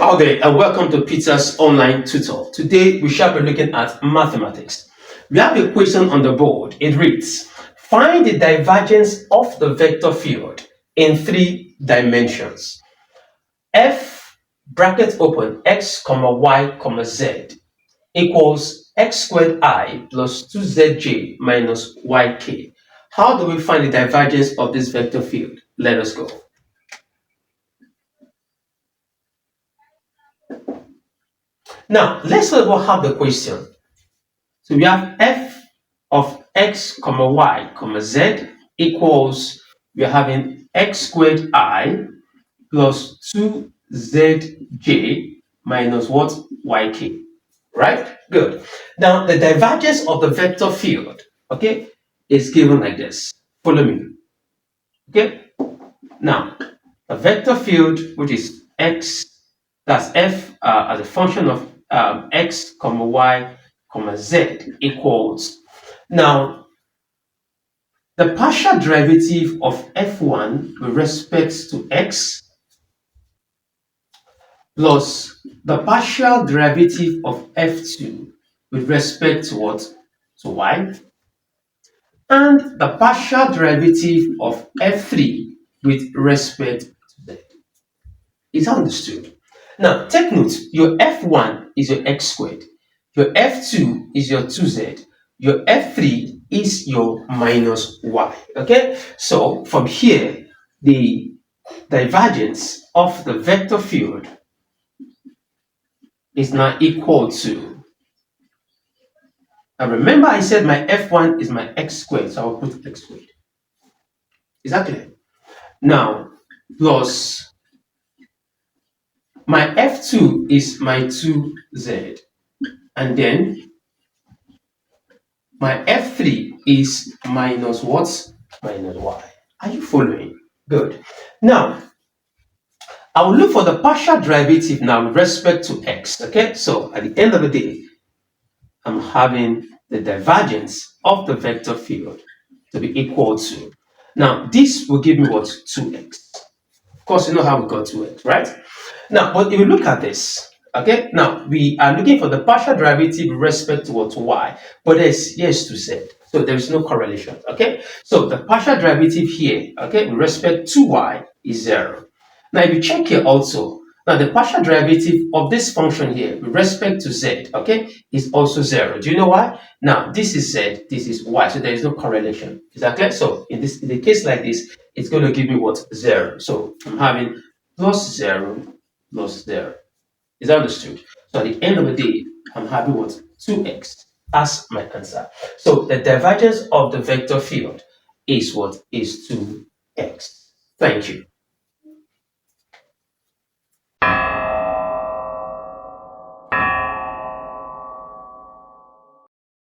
Hello there and welcome to Peter's online tutor. Today we shall be looking at mathematics. We have a question on the board. It reads, find the divergence of the vector field in 3 dimensions. F bracket open x comma y comma z equals x squared I plus 2zj minus yk. How do we find the divergence of this vector field? Let us go. Now, let's talk about how the question. So we have f of x comma y comma z equals, we are having x squared I plus 2zj minus what? Yk. Right? Good. Now, the divergence of the vector field, okay, is given like this. Follow me. Okay? Now, a vector field, which is x, that's f as a function of x comma y comma z equals. Now, the partial derivative of f1 with respect to x plus the partial derivative of f2 with respect to what? To y, and the partial derivative of f3 with respect to z. Is understood. Now, take note, your f1 is your x squared, your f2 is your 2z, your f3 is your minus y. Okay, so from here, the divergence of the vector field is now equal to, and remember I said my f1 is my x squared, so I'll put x squared. Is that clear? Now, plus my f2 is my 2z, and then my f3 is minus what? Minus y. Are you following? Good. Now, I will look for the partial derivative now with respect to x. Okay, so at the end of the day, I'm having the divergence of the vector field to be equal to. Now, this will give me what? 2x. Of course, you know how we got 2x, right? Now, but if you look at this, okay, now we are looking for the partial derivative with respect to what? To y, but there's yes to z, so there is no correlation. Okay, so the partial derivative here, okay, with respect to y is 0. Now, if you check here also, now the partial derivative of this function here with respect to z, okay, is also 0. Do you know why? Now, this is z, this is y, so there is no correlation. Is that clear? So in the case like this, it's going to give me what? 0. So I'm having plus 0 plus 0. Is that understood? So at the end of the day, I'm having what? 2x as my answer. So the divergence of the vector field is what? Is 2x. Thank you.